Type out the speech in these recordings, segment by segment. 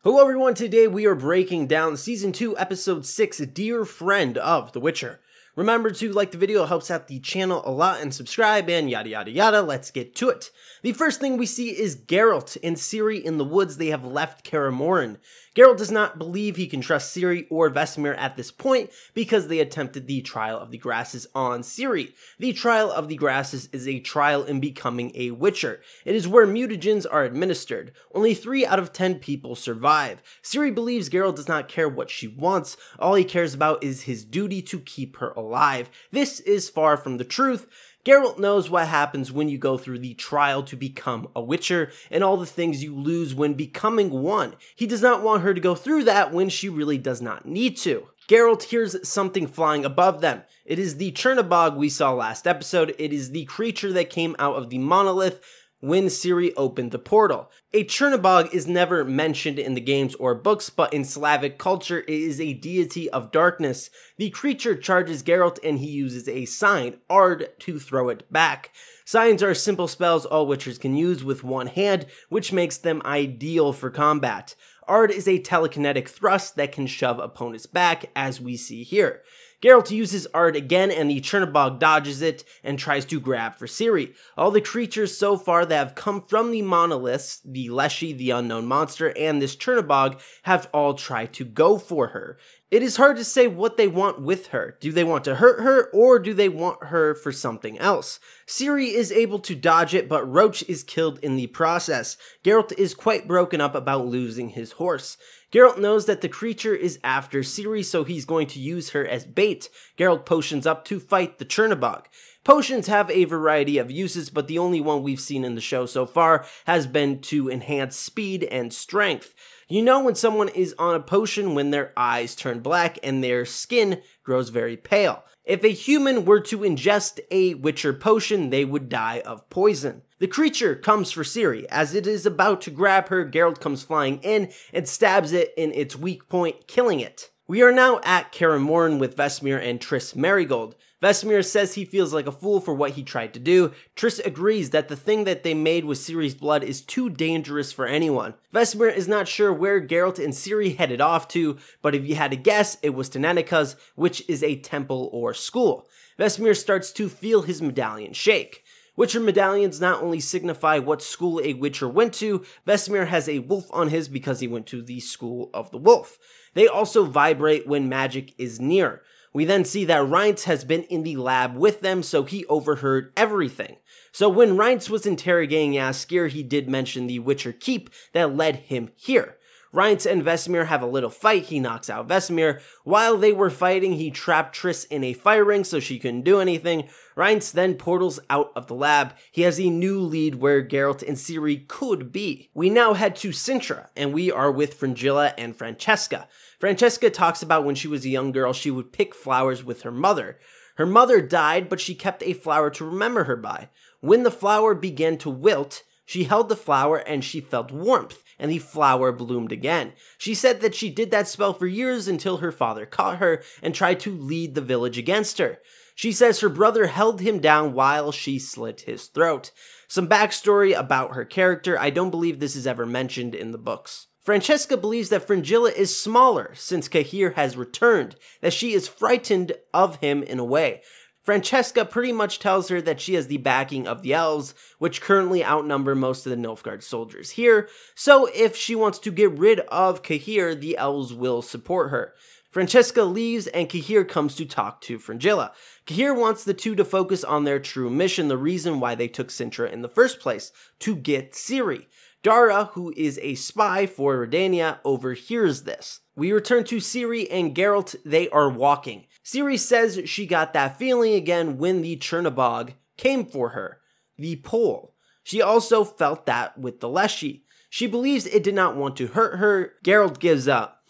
Hello everyone, today we are breaking down Season 2, Episode 6, Dear Friend of The Witcher. Remember to like the video, it helps out the channel a lot, and subscribe, and yada yada yada. Let's get to it. The first thing we see is Geralt and Ciri in the woods. They have left Karamorin. Geralt does not believe he can trust Ciri or Vesemir at this point because they attempted the Trial of the Grasses on Ciri. The Trial of the Grasses is a trial in becoming a Witcher. It is where mutagens are administered. Only 3 out of 10 people survive. Ciri believes Geralt does not care what she wants. All he cares about is his duty to keep her alive. This is far from the truth. Geralt knows what happens when you go through the trial to become a Witcher, and all the things you lose when becoming one. He does not want her to go through that when she really does not need to. Geralt hears something flying above them. It is the Chernabog we saw last episode. It is the creature that came out of the monolith when Ciri opened the portal. A Chernabog is never mentioned in the games or books, but in Slavic culture it is a deity of darkness. The creature charges Geralt and he uses a sign, Ard, to throw it back. Signs are simple spells all Witchers can use with one hand, which makes them ideal for combat. Ard is a telekinetic thrust that can shove opponents back, as we see here. Geralt uses Ard again and the Chernabog dodges it and tries to grab for Ciri. All the creatures so far that have come from the monoliths, the Leshy, the unknown monster, and this Chernabog have all tried to go for her. It is hard to say what they want with her. Do they want to hurt her, or do they want her for something else? Ciri is able to dodge it, but Roach is killed in the process. Geralt is quite broken up about losing his horse. Geralt knows that the creature is after Ciri, so he's going to use her as bait. Geralt potions up to fight the Chernabog. Potions have a variety of uses, but the only one we've seen in the show so far has been to enhance speed and strength. You know when someone is on a potion when their eyes turn black and their skin grows very pale. If a human were to ingest a Witcher potion, they would die of poison. The creature comes for Ciri. As it is about to grab her, Geralt comes flying in and stabs it in its weak point, killing it. We are now at Caramorn with Vesemir and Triss Merigold. Vesemir says he feels like a fool for what he tried to do. Triss agrees that the thing that they made with Ciri's blood is too dangerous for anyone. Vesemir is not sure where Geralt and Ciri headed off to, but if you had to guess, it was to Nennika's, which is a temple or school. Vesemir starts to feel his medallion shake. Witcher medallions not only signify what school a Witcher went to, Vesemir has a wolf on his because he went to the School of the Wolf. They also vibrate when magic is near. We then see that Reince has been in the lab with them, so he overheard everything. So when Reince was interrogating Jaskier, he did mention the Witcher Keep that led him here. Reince and Vesemir have a little fight. He knocks out Vesemir. While they were fighting, he trapped Triss in a fire ring so she couldn't do anything. Reince then portals out of the lab. He has a new lead where Geralt and Ciri could be. We now head to Cintra, and we are with Fringilla and Francesca. Francesca talks about when she was a young girl, she would pick flowers with her mother. Her mother died, but she kept a flower to remember her by. When the flower began to wilt, she held the flower and she felt warmth, and the flower bloomed again. She said that she did that spell for years until her father caught her and tried to lead the village against her. She says her brother held him down while she slit his throat. Some backstory about her character. I don't believe this is ever mentioned in the books. Francesca believes that Fringilla is smaller since Kaer has returned, that she is frightened of him in a way. Francesca pretty much tells her that she has the backing of the elves, which currently outnumber most of the Nilfgaard soldiers here, so if she wants to get rid of Kaer, the elves will support her. Francesca leaves and Kaer comes to talk to Fringilla. Kaer wants the two to focus on their true mission, the reason why they took Cintra in the first place, to get Ciri. Dara, who is a spy for Redania, overhears this. We return to Ciri and Geralt. They are walking. Ciri says she got that feeling again when the Chernabog came for her, the pole. She also felt that with the Leshy. She believes it did not want to hurt her. Geralt gives up.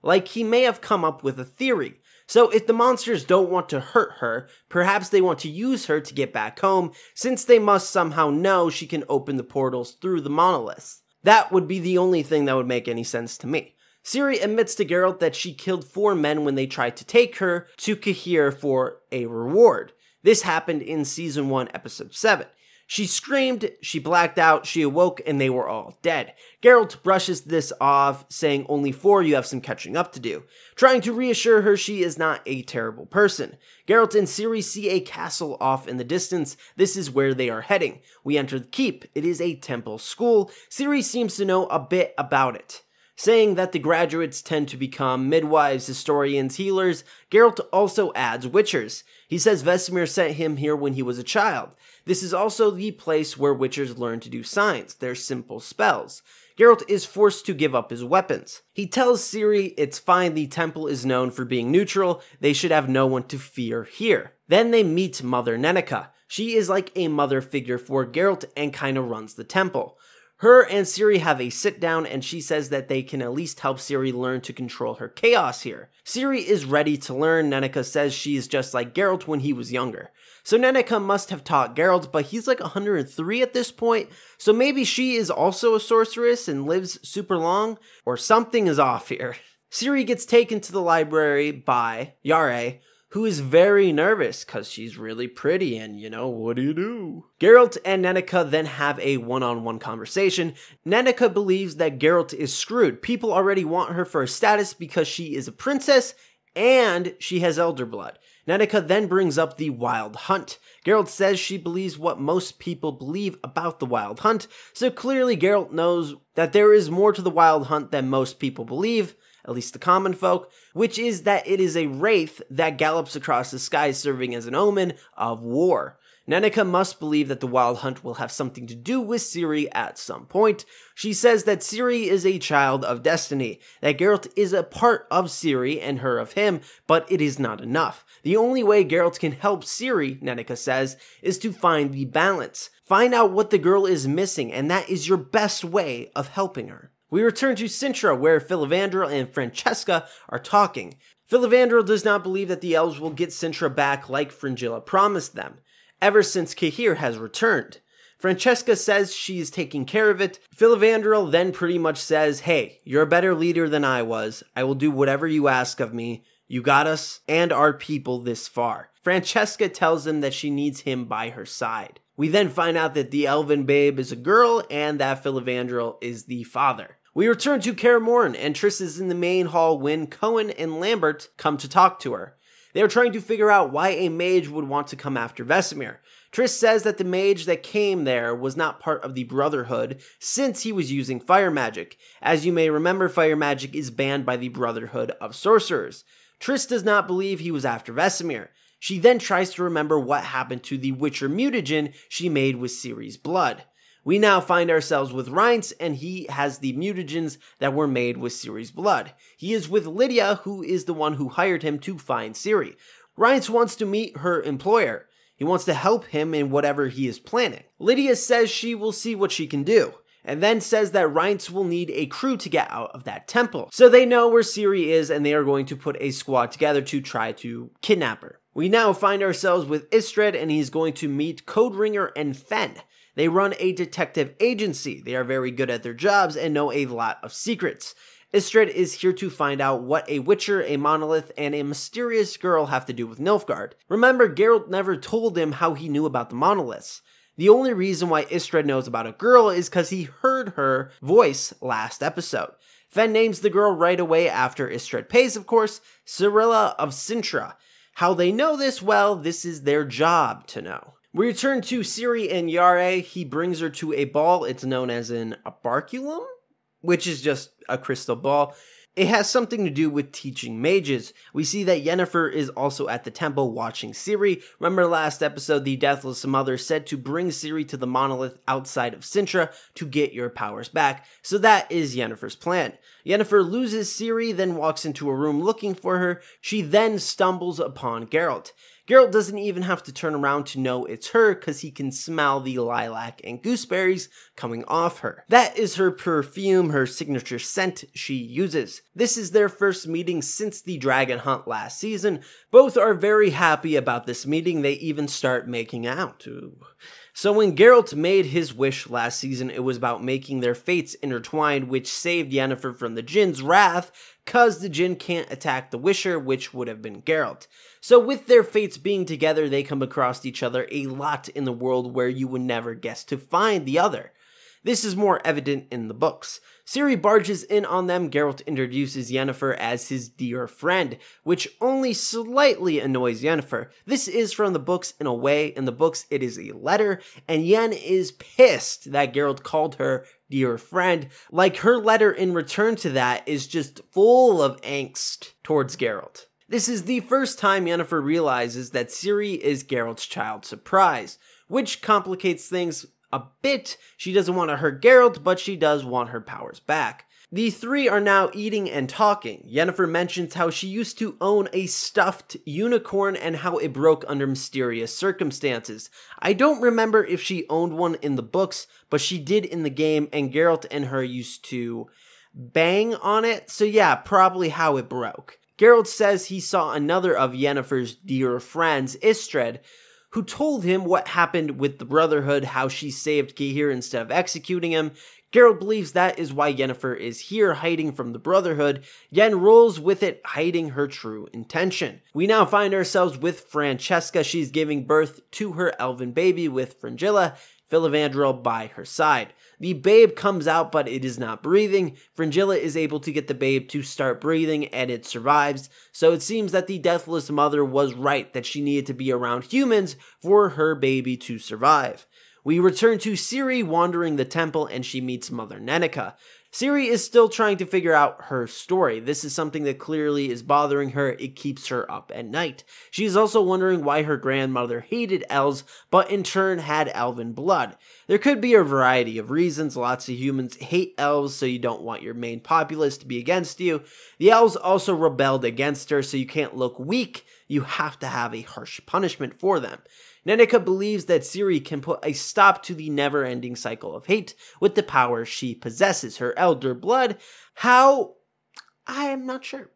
Like he may have come up with a theory. So if the monsters don't want to hurt her, perhaps they want to use her to get back home, since they must somehow know she can open the portals through the monoliths. That would be the only thing that would make any sense to me. Ciri admits to Geralt that she killed 4 men when they tried to take her to Kaer for a reward. This happened in Season 1, Episode 7. She screamed, she blacked out, she awoke, and they were all dead. Geralt brushes this off, saying only 4, you have some catching up to do, trying to reassure her she is not a terrible person. Geralt and Ciri see a castle off in the distance. This is where they are heading. We enter the keep. It is a temple school. Ciri seems to know a bit about it, saying that the graduates tend to become midwives, historians, healers. Geralt also adds witchers. He says Vesemir sent him here when he was a child. This is also the place where witchers learn to do signs, their simple spells. Geralt is forced to give up his weapons. He tells Ciri it's fine, the temple is known for being neutral, they should have no one to fear here. Then they meet Mother Nennecha. She is like a mother figure for Geralt and kinda runs the temple. Her and Ciri have a sit down and she says that they can at least help Ciri learn to control her chaos here. Ciri is ready to learn. Nennecha says she is just like Geralt when he was younger. So Nennecha must have taught Geralt, but he's like 103 at this point, so maybe she is also a sorceress and lives super long, or something is off here. Ciri gets taken to the library by Yare, who is very nervous because she's really pretty and, you know, what do you do? Geralt and Nennecha then have a one-on-one conversation. Nennecha believes that Geralt is screwed. People already want her for a status because she is a princess and she has elder blood. Nennecha then brings up the Wild Hunt. Geralt says she believes what most people believe about the Wild Hunt, so clearly Geralt knows that there is more to the Wild Hunt than most people believe, at least the common folk, which is that it is a wraith that gallops across the sky serving as an omen of war. Nennecha must believe that the Wild Hunt will have something to do with Ciri at some point. She says that Ciri is a child of destiny, that Geralt is a part of Ciri and her of him, but it is not enough. The only way Geralt can help Ciri, Nennecha says, is to find the balance. Find out what the girl is missing, and that is your best way of helping her. We return to Cintra, where Filavandrel and Francesca are talking. Filavandrel does not believe that the elves will get Cintra back like Fringilla promised them, ever since Kaer has returned. Francesca says she is taking care of it. Filavandrel then pretty much says, hey, you're a better leader than I was. I will do whatever you ask of me. You got us and our people this far. Francesca tells him that she needs him by her side. We then find out that the elven babe is a girl and that Filavandrel is the father. We return to Caramorn, and Triss is in the main hall when Cohen and Lambert come to talk to her. They are trying to figure out why a mage would want to come after Vesemir. Triss says that the mage that came there was not part of the Brotherhood since he was using fire magic. As you may remember, fire magic is banned by the Brotherhood of Sorcerers. Triss does not believe he was after Vesemir. She then tries to remember what happened to the Witcher mutagen she made with Ciri's blood. We now find ourselves with Reince, and he has the mutagens that were made with Ciri's blood. He is with Lydia, who is the one who hired him to find Ciri. Reince wants to meet her employer. He wants to help him in whatever he is planning. Lydia says she will see what she can do, and then says that Reince will need a crew to get out of that temple. So they know where Ciri is, and they are going to put a squad together to try to kidnap her. We now find ourselves with Istred, and he's going to meet Coderinger and Fen. They run a detective agency. They are very good at their jobs and know a lot of secrets. Istred is here to find out what a Witcher, a monolith, and a mysterious girl have to do with Nilfgaard. Remember, Geralt never told him how he knew about the monoliths. The only reason why Istred knows about a girl is because he heard her voice last episode. Fen names the girl right away after Istred pays, of course, Cirilla of Cintra. How they know this? Well, this is their job to know. We return to Ciri and Yare. He brings her to a ball. It's known as an abarculum, which is just a crystal ball. It has something to do with teaching mages. We see that Yennefer is also at the temple watching Ciri. Remember last episode, the Deathless Mother said to bring Ciri to the monolith outside of Cintra to get your powers back. So that is Yennefer's plan. Yennefer loses Ciri, then walks into a room looking for her. She then stumbles upon Geralt. Geralt doesn't even have to turn around to know it's her because he can smell the lilac and gooseberries coming off her. That is her perfume, her signature scent she uses. This is their first meeting since the dragon hunt last season. Both are very happy about this meeting. They even start making out. Ooh. So when Geralt made his wish last season, it was about making their fates intertwined, which saved Yennefer from the Jinn's wrath, cause the Jinn can't attack the Wisher, which would have been Geralt. So with their fates being together, they come across each other a lot in the world where you would never guess to find the other. This is more evident in the books. Ciri barges in on them. Geralt introduces Yennefer as his dear friend, which only slightly annoys Yennefer. This is from the books in a way. In the books, it is a letter, and Yen is pissed that Geralt called her dear friend. Like, her letter in return to that is just full of angst towards Geralt. This is the first time Yennefer realizes that Ciri is Geralt's child surprise, which complicates things a bit. She doesn't want to hurt Geralt, but she does want her powers back. The three are now eating and talking. Yennefer mentions how she used to own a stuffed unicorn and how it broke under mysterious circumstances. I don't remember if she owned one in the books, but she did in the game, and Geralt and her used to bang on it, so yeah, probably how it broke. Geralt says he saw another of Yennefer's dear friends, Istred, who told him what happened with the Brotherhood, how she saved Kaer instead of executing him. Geralt believes that is why Yennefer is here, hiding from the Brotherhood. Yen rolls with it, hiding her true intention. We now find ourselves with Francesca. She's giving birth to her elven baby with Fringilla, Filavandrel by her side. The babe comes out, but it is not breathing. Fringilla is able to get the babe to start breathing, and it survives. So it seems that the deathless mother was right, that she needed to be around humans for her baby to survive. We return to Ciri wandering the temple, and she meets Mother Nenica. Ciri is still trying to figure out her story. This is something that clearly is bothering her. It keeps her up at night. She is also wondering why her grandmother hated elves, but in turn had elven blood. There could be a variety of reasons. Lots of humans hate elves, so you don't want your main populace to be against you. The elves also rebelled against her, so you can't look weak. You have to have a harsh punishment for them. Nenica believes that Ciri can put a stop to the never-ending cycle of hate with the power she possesses, her elder blood. How? I am not sure.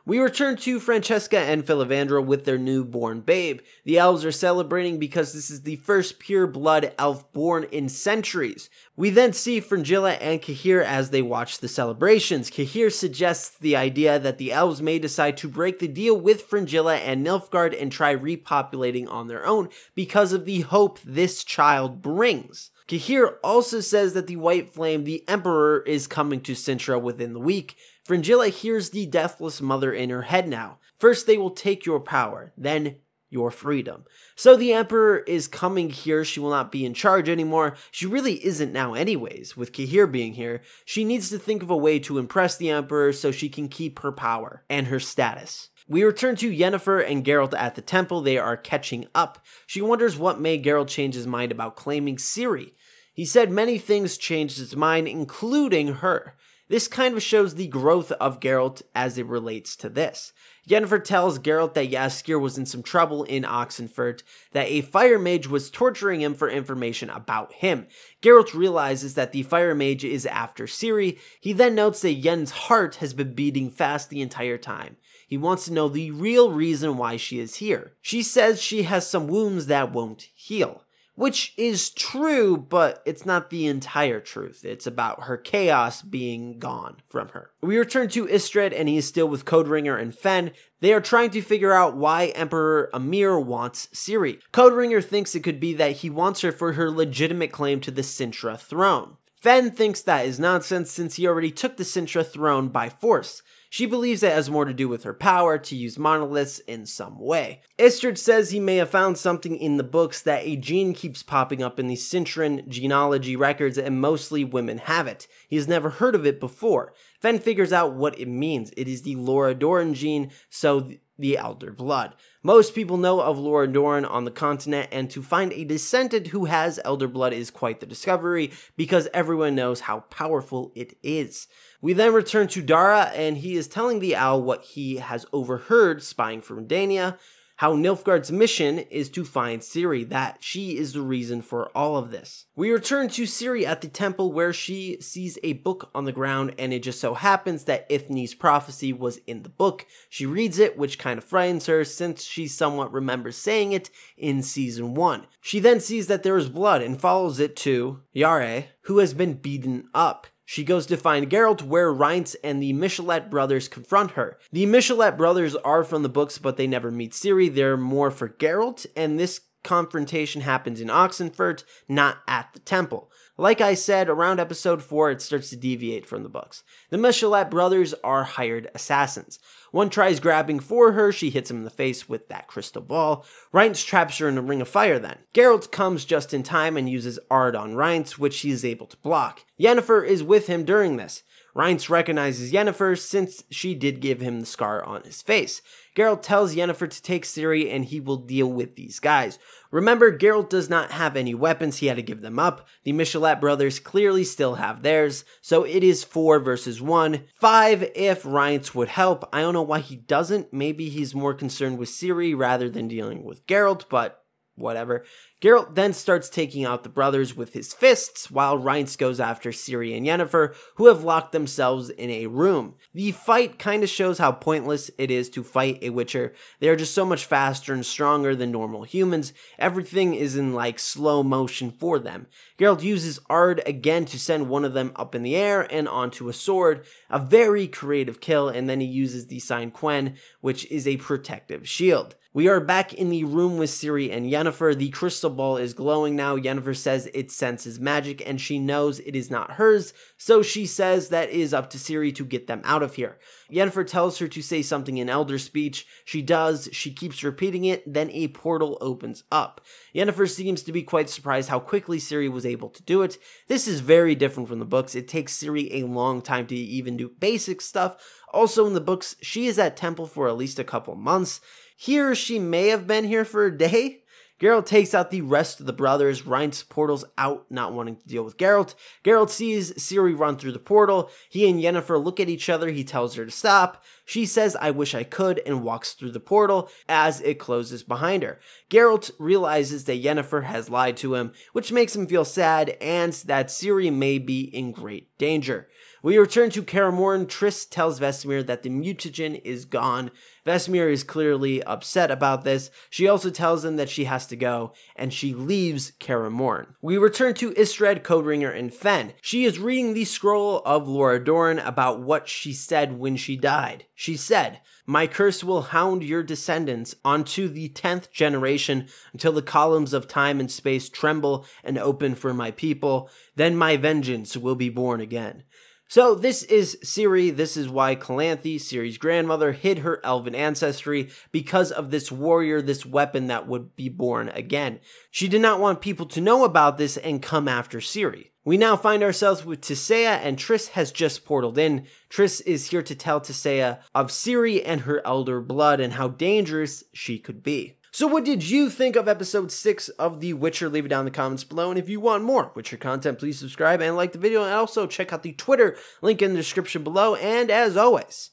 We return to Francesca and Filavandrel with their newborn babe. The elves are celebrating because this is the first pure-blood elf born in centuries. We then see Fringilla and Kaer as they watch the celebrations. Kaer suggests the idea that the elves may decide to break the deal with Fringilla and Nilfgaard and try repopulating on their own because of the hope this child brings. Kaer also says that the White Flame, the Emperor, is coming to Cintra within the week. Fringilla hears the deathless mother in her head now. First they will take your power, then your freedom. So the Emperor is coming here. She will not be in charge anymore. She really isn't now anyways, with Kaer being here. She needs to think of a way to impress the Emperor so she can keep her power and her status. We return to Yennefer and Geralt at the temple. They are catching up. She wonders what made Geralt change his mind about claiming Ciri. He said many things changed his mind, including her. This kind of shows the growth of Geralt as it relates to this. Yennefer tells Geralt that Jaskier was in some trouble in Oxenfurt, that a fire mage was torturing him for information about him. Geralt realizes that the fire mage is after Ciri. He then notes that Yen's heart has been beating fast the entire time. He wants to know the real reason why she is here. She says she has some wounds that won't heal. Which is true, but it's not the entire truth. It's about her chaos being gone from her. We return to Istred, and he is still with Coderinger and Fen. They are trying to figure out why Emperor Emhyr wants Ciri. Coderinger thinks it could be that he wants her for her legitimate claim to the Cintra throne. Fen thinks that is nonsense since he already took the Cintra throne by force. She believes it has more to do with her power to use monoliths in some way. Istred says he may have found something in the books, that a gene keeps popping up in the Cintran genealogy records and mostly women have it. He has never heard of it before. Fen figures out what it means. It is the Loradoran gene, so the elder blood. Most people know of Loradoran on the continent, and to find a descendant who has elder blood is quite the discovery because everyone knows how powerful it is. We then return to Dara, and he is telling the owl what he has overheard spying from Redania. how Nilfgaard's mission is to find Ciri, that she is the reason for all of this. We return to Ciri at the temple where she sees a book on the ground, and it just so happens that Ithne's prophecy was in the book. She reads it, which kind of frightens her since she somewhat remembers saying it in season 1. She then sees that there is blood and follows it to Yare, who has been beaten up. She goes to find Geralt, where Reince and the Themichelette Brothers confront her. The Themichelette Brothers are from the books, but they never meet Ciri. They're more for Geralt, and this confrontation happens in Oxenfurt, not at the temple. Like I said, around episode 4, it starts to deviate from the books. The Themichelette Brothers are hired assassins. One tries grabbing for her, she hits him in the face with that crystal ball. Reince traps her in a ring of fire then. Geralt comes just in time and uses Ard on Reince, which he is able to block. Yennefer is with him during this. Reince recognizes Yennefer since she did give him the scar on his face. Geralt tells Yennefer to take Ciri and he will deal with these guys. Remember, Geralt does not have any weapons, he had to give them up. The Themichelette Brothers clearly still have theirs, so it is 4 versus 1. 5 if Reince would help. I don't know why he doesn't. Maybe he's more concerned with Ciri rather than dealing with Geralt, but whatever. Geralt then starts taking out the brothers with his fists, while Reince goes after Ciri and Yennefer, who have locked themselves in a room. The fight kind of shows how pointless it is to fight a Witcher. They are just so much faster and stronger than normal humans. Everything is in like slow motion for them. Geralt uses Ard again to send one of them up in the air and onto a sword, a very creative kill, and then he uses the Sign Quen, which is a protective shield. We are back in the room with Ciri and Yennefer. The crystal ball is glowing now. Yennefer says it senses magic and she knows it is not hers, so she says that it is up to Ciri to get them out of here. Yennefer tells her to say something in Elder speech. She does. She keeps repeating it, then a portal opens up. Yennefer seems to be quite surprised how quickly Ciri was able to do it. This is very different from the books. It takes Ciri a long time to even do basic stuff. Also in the books, she is at temple for at least a couple months. Here, she may have been here for a day. Geralt takes out the rest of the brothers. Reince portals out, not wanting to deal with Geralt. Geralt sees Ciri run through the portal. He and Yennefer look at each other. He tells her to stop. She says, "I wish I could," and walks through the portal as it closes behind her. Geralt realizes that Yennefer has lied to him, which makes him feel sad, and that Ciri may be in great danger. We return to Caramorn. Triss tells Vesemir that the mutagen is gone. Vesemir is clearly upset about this. She also tells him that she has to go, and she leaves Caramorn. We return to Istred, Coderinger, and Fen. She is reading the scroll of Loradoran about what she said when she died. She said, "My curse will hound your descendants onto the 10th generation until the columns of time and space tremble and open for my people. Then my vengeance will be born again." So this is Ciri. This is why Calanthe, Ciri's grandmother, hid her elven ancestry, because of this warrior, this weapon that would be born again. She did not want people to know about this and come after Ciri. We now find ourselves with Tissaia, and Triss has just portaled in. Triss is here to tell Tissaia of Ciri and her elder blood and how dangerous she could be. So what did you think of episode 6 of The Witcher? Leave it down in the comments below. And if you want more Witcher content, please subscribe and like the video. And also check out the Twitter link in the description below. And as always,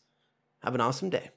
have an awesome day.